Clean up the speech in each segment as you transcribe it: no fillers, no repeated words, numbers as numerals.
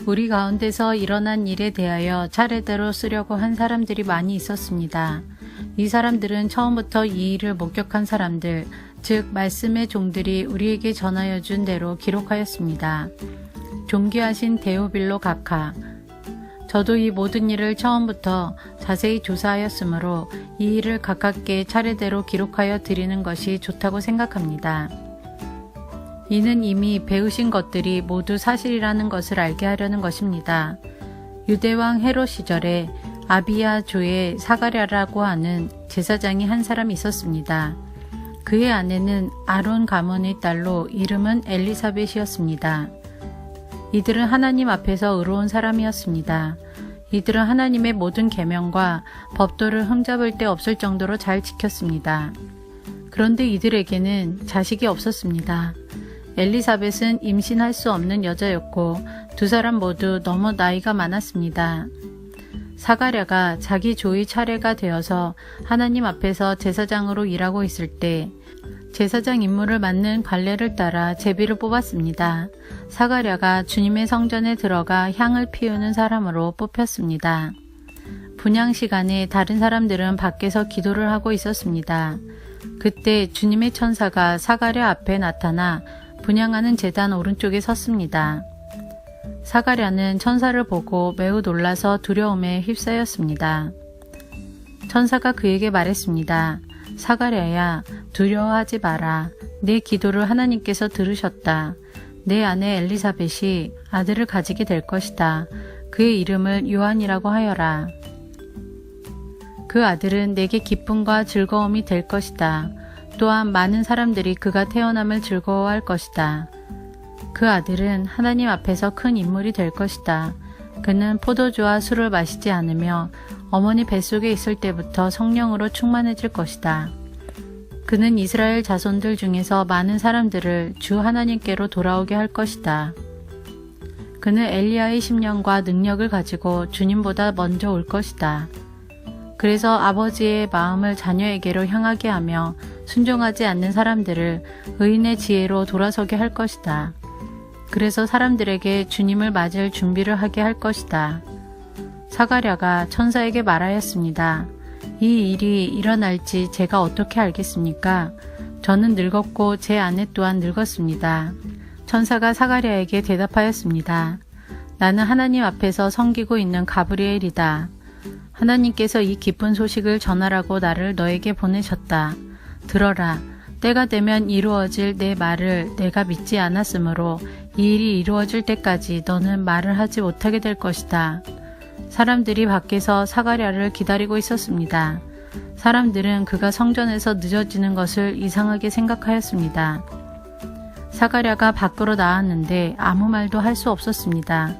우리 가운데서 일어난 일에 대하여 차례대로 쓰려고 한 사람들이 많이 있었습니다. 이 사람들은 처음부터 이 일을 목격한 사람들, 즉 말씀의 종들이 우리에게 전하여 준 대로 기록하였습니다. 존귀하신 데오빌로 각하, 저도 이 모든 일을 처음부터 자세히 조사하였으므로 이 일을 가깝게 차례대로 기록하여 드리는 것이 좋다고 생각합니다. 이는 이미 배우신 것들이 모두 사실이라는 것을 알게 하려는 것입니다. 유대왕 헤롯 시절에 아비야 조의 사가랴라고 하는 제사장이 한 사람이 있었습니다. 그의 아내는 아론 가문의 딸로 이름은 엘리사벳이었습니다. 이들은 하나님 앞에서 의로운 사람이었습니다. 이들은 하나님의 모든 계명과 법도를 흠잡을 데 없을 정도로 잘 지켰습니다. 그런데 이들에게는 자식이 없었습니다. 엘리사벳은 임신할 수 없는 여자였고 두 사람 모두 너무 나이가 많았습니다. 사가랴가 자기 조의 차례가 되어서 하나님 앞에서 제사장으로 일하고 있을 때 제사장 임무를 맡는 관례를 따라 제비를 뽑았습니다. 사가랴가 주님의 성전에 들어가 향을 피우는 사람으로 뽑혔습니다. 분향 시간에 다른 사람들은 밖에서 기도를 하고 있었습니다. 그때 주님의 천사가 사가랴 앞에 나타나 분향하는 제단 오른쪽에 섰습니다. 사가랴는 천사를 보고 매우 놀라서 두려움에 휩싸였습니다. 천사가 그에게 말했습니다. 사가랴야, 두려워하지 마라. 내 기도를 하나님께서 들으셨다. 내 아내 엘리사벳이 아들을 가지게 될 것이다. 그의 이름을 요한이라고 하여라. 그 아들은 내게 기쁨과 즐거움이 될 것이다. 또한 많은 사람들이 그가 태어남을 즐거워할 것이다. 그 아들은 하나님 앞에서 큰 인물이 될 것이다. 그는 포도주와 술을 마시지 않으며 어머니 뱃속에 있을 때부터 성령으로 충만해질 것이다. 그는 이스라엘 자손들 중에서 많은 사람들을 주 하나님께로 돌아오게 할 것이다. 그는 엘리야의 심령과 능력을 가지고 주님보다 먼저 올 것이다. 그래서 아버지의 마음을 자녀에게로 향하게 하며 순종하지 않는 사람들을 의인의 지혜로 돌아서게 할 것이다. 그래서 사람들에게 주님을 맞을 준비를 하게 할 것이다. 사가랴가 천사에게 말하였습니다. 이 일이 일어날지 제가 어떻게 알겠습니까? 저는 늙었고 제 아내 또한 늙었습니다. 천사가 사가랴에게 대답하였습니다. 나는 하나님 앞에서 섬기고 있는 가브리엘이다. 하나님께서 이 기쁜 소식을 전하라고 나를 너에게 보내셨다. 들어라. 때가 되면 이루어질 내 말을 내가 믿지 않았으므로 이 일이 이루어질 때까지 너는 말을 하지 못하게 될 것이다. 사람들이 밖에서 사가랴를 기다리고 있었습니다. 사람들은 그가 성전에서 늦어지는 것을 이상하게 생각하였습니다. 사가랴가 밖으로 나왔는데 아무 말도 할 수 없었습니다.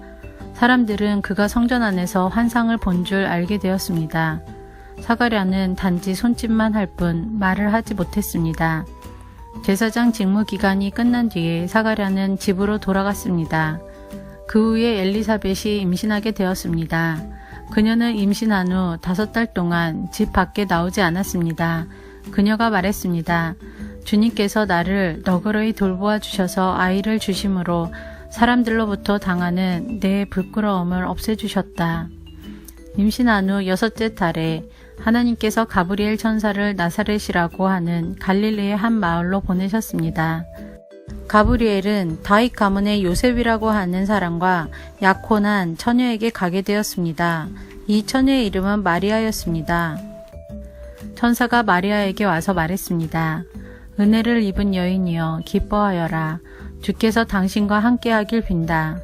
사람들은 그가 성전 안에서 환상을 본 줄 알게 되었습니다. 사가랴는 단지 손짓만 할 뿐 말을 하지 못했습니다. 제사장 직무 기간이 끝난 뒤에 사가랴는 집으로 돌아갔습니다. 그 후에 엘리사벳이 임신하게 되었습니다. 그녀는 임신한 후 5달 동안 집 밖에 나오지 않았습니다. 그녀가 말했습니다. 주님께서 나를 너그러이 돌보아 주셔서 아이를 주심으로 사람들로부터 당하는 내 부끄러움을 없애주셨다. 임신한 후 6째 달에 하나님께서 가브리엘 천사를 나사렛이라고 하는 갈릴리의 한 마을로 보내셨습니다. 가브리엘은 다윗 가문의 요셉이라고 하는 사람과 약혼한 처녀에게 가게 되었습니다. 이 처녀의 이름은 마리아였습니다. 천사가 마리아에게 와서 말했습니다. 은혜를 입은 여인이여 기뻐하여라. 주께서 당신과 함께하길 빈다.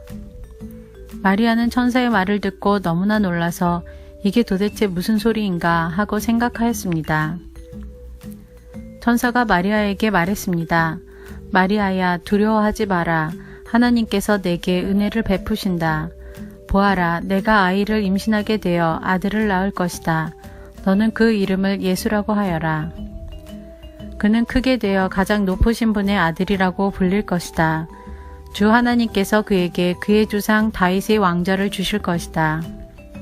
마리아는 천사의 말을 듣고 너무나 놀라서 이게 도대체 무슨 소리인가 하고 생각하였습니다. 천사가 마리아에게 말했습니다. 마리아야, 두려워하지 마라. 하나님께서 내게 은혜를 베푸신다. 보아라, 내가 아이를 임신하게 되어 아들을 낳을 것이다. 너는 그 이름을 예수라고 하여라. 그는 크게 되어 가장 높으신 분의 아들이라고 불릴 것이다. 주 하나님께서 그에게 그의 조상 다윗의 왕좌를 주실 것이다.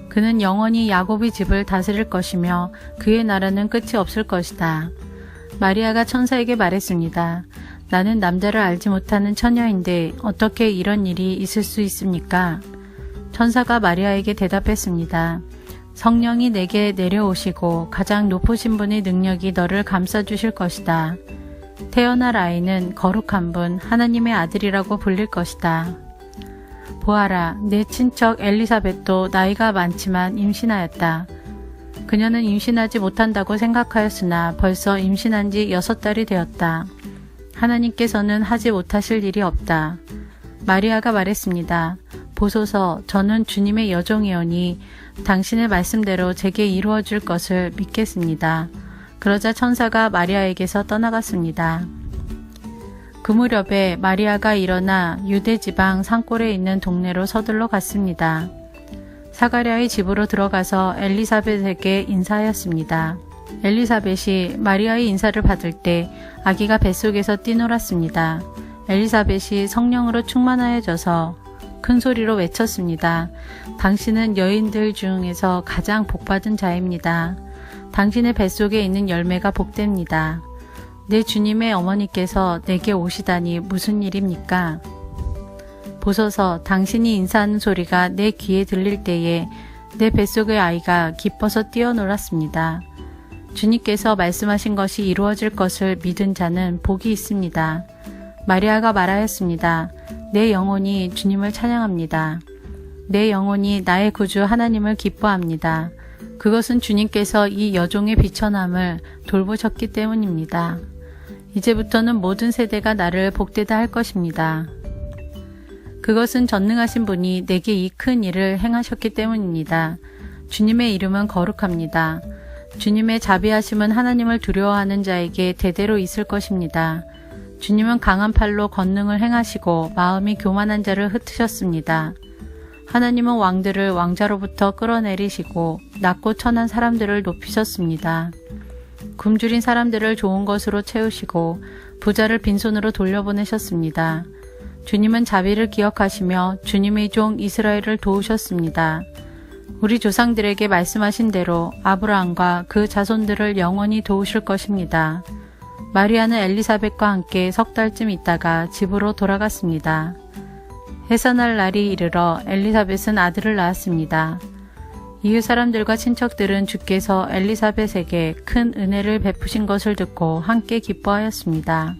그는 영원히 야곱의 집을 다스릴 것이며 그의 나라는 끝이 없을 것이다. 마리아가 천사에게 말했습니다. 나는 남자를 알지 못하는 처녀인데 어떻게 이런 일이 있을 수 있습니까? 천사가 마리아에게 대답했습니다. 성령이 내게 내려오시고 가장 높으신 분의 능력이 너를 감싸주실 것이다. 태어날 아이는 거룩한 분 하나님의 아들이라고 불릴 것이다. 보아라, 내 친척 엘리사벳도 나이가 많지만 임신하였다. 그녀는 임신하지 못한다고 생각하였으나 벌써 임신한 지 6달이 되었다. 하나님께서는 하지 못하실 일이 없다. 마리아가 말했습니다. 보소서, 저는 주님의 여종이오니 당신의 말씀대로 제게 이루어질 것을 믿겠습니다. 그러자 천사가 마리아에게서 떠나갔습니다. 그 무렵에 마리아가 일어나 유대 지방 산골에 있는 동네로 서둘러 갔습니다. 사가랴의 집으로 들어가서 엘리사벳에게 인사하였습니다. 엘리사벳이 마리아의 인사를 받을 때 아기가 뱃속에서 뛰놀았습니다. 엘리사벳이 성령으로 충만하여져서 큰 소리로 외쳤습니다. 당신은 여인들 중에서 가장 복받은 자입니다. 당신의 뱃속에 있는 열매가 복됩니다. 내 주님의 어머니께서 내게 오시다니 무슨 일입니까? 보소서, 당신이 인사하는 소리가 내 귀에 들릴 때에 내 뱃속의 아이가 기뻐서 뛰어놀았습니다. 주님께서 말씀하신 것이 이루어질 것을 믿은 자는 복이 있습니다. 마리아가 말하였습니다. 내 영혼이 주님을 찬양합니다. 내 영혼이 나의 구주 하나님을 기뻐합니다. 그것은 주님께서 이 여종의 비천함을 돌보셨기 때문입니다. 이제부터는 모든 세대가 나를 복되다 할 것입니다. 그것은 전능하신 분이 내게 이 큰 일을 행하셨기 때문입니다. 주님의 이름은 거룩합니다. 주님의 자비하심은 하나님을 두려워하는 자에게 대대로 있을 것입니다. 주님은 강한 팔로 권능을 행하시고 마음이 교만한 자를 흩으셨습니다. 하나님은 왕들을 왕자로부터 끌어내리시고 낮고 천한 사람들을 높이셨습니다. 굶주린 사람들을 좋은 것으로 채우시고 부자를 빈손으로 돌려보내셨습니다. 주님은 자비를 기억하시며 주님의 종 이스라엘을 도우셨습니다. 우리 조상들에게 말씀하신 대로 아브라함과 그 자손들을 영원히 도우실 것입니다. 마리아는 엘리사벳과 함께 3달쯤 있다가 집으로 돌아갔습니다. 해산할 날이 이르러 엘리사벳은 아들을 낳았습니다. 이웃 사람들과 친척들은 주께서 엘리사벳에게 큰 은혜를 베푸신 것을 듣고 함께 기뻐하였습니다.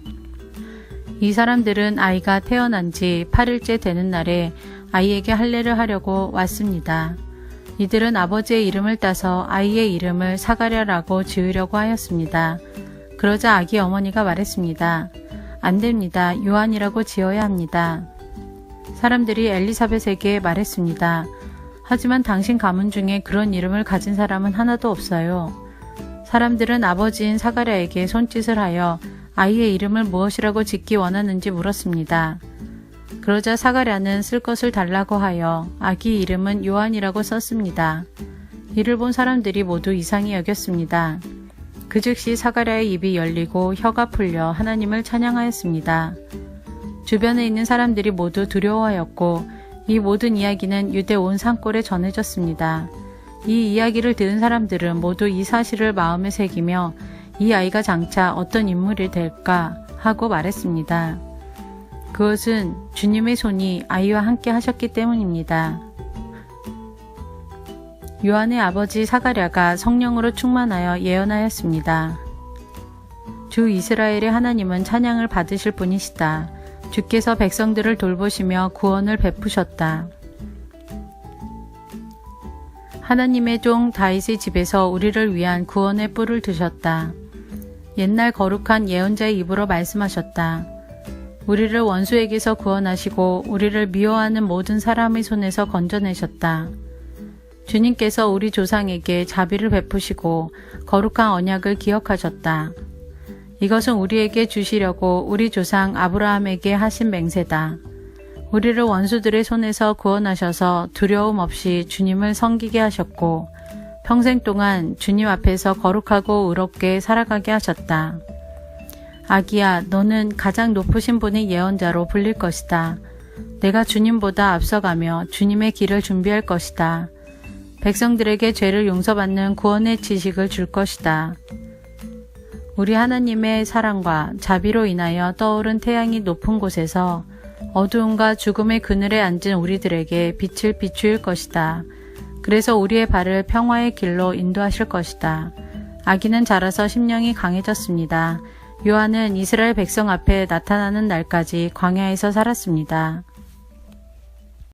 이 사람들은 아이가 태어난 지 8일째 되는 날에 아이에게 할례를 하려고 왔습니다. 이들은 아버지의 이름을 따서 아이의 이름을 사가랴라고 지으려고 하였습니다. 그러자 아기 어머니가 말했습니다. 안 됩니다. 요한이라고 지어야 합니다. 사람들이 엘리사벳에게 말했습니다. 하지만 당신 가문 중에 그런 이름을 가진 사람은 하나도 없어요. 사람들은 아버지인 사가랴에게 손짓을 하여 아이의 이름을 무엇이라고 짓기 원하는지 물었습니다. 그러자 사가랴는 쓸 것을 달라고 하여 아기 이름은 요한이라고 썼습니다. 이를 본 사람들이 모두 이상히 여겼습니다. 그 즉시 사가랴의 입이 열리고 혀가 풀려 하나님을 찬양하였습니다. 주변에 있는 사람들이 모두 두려워하였고 이 모든 이야기는 유대 온 산골에 전해졌습니다. 이 이야기를 들은 사람들은 모두 이 사실을 마음에 새기며 이 아이가 장차 어떤 인물이 될까 하고 말했습니다. 그것은 주님의 손이 아이와 함께 하셨기 때문입니다. 요한의 아버지 사가랴가 성령으로 충만하여 예언하였습니다. 주 이스라엘의 하나님은 찬양을 받으실 분이시다. 주께서 백성들을 돌보시며 구원을 베푸셨다. 하나님의 종 다윗의 집에서 우리를 위한 구원의 뿔을 드셨다. 옛날 거룩한 예언자의 입으로 말씀하셨다. 우리를 원수에게서 구원하시고 우리를 미워하는 모든 사람의 손에서 건져내셨다. 주님께서 우리 조상에게 자비를 베푸시고 거룩한 언약을 기억하셨다. 이것은 우리에게 주시려고 우리 조상 아브라함에게 하신 맹세다. 우리를 원수들의 손에서 구원하셔서 두려움 없이 주님을 섬기게 하셨고 평생 동안 주님 앞에서 거룩하고 의롭게 살아가게 하셨다. 아기야, 너는 가장 높으신 분의 예언자로 불릴 것이다. 내가 주님보다 앞서가며 주님의 길을 준비할 것이다. 백성들에게 죄를 용서받는 구원의 지식을 줄 것이다. 우리 하나님의 사랑과 자비로 인하여 떠오른 태양이 높은 곳에서 어두움과 죽음의 그늘에 앉은 우리들에게 빛을 비추일 것이다. 그래서 우리의 발을 평화의 길로 인도하실 것이다. 아기는 자라서 심령이 강해졌습니다. 요한은 이스라엘 백성 앞에 나타나는 날까지 광야에서 살았습니다.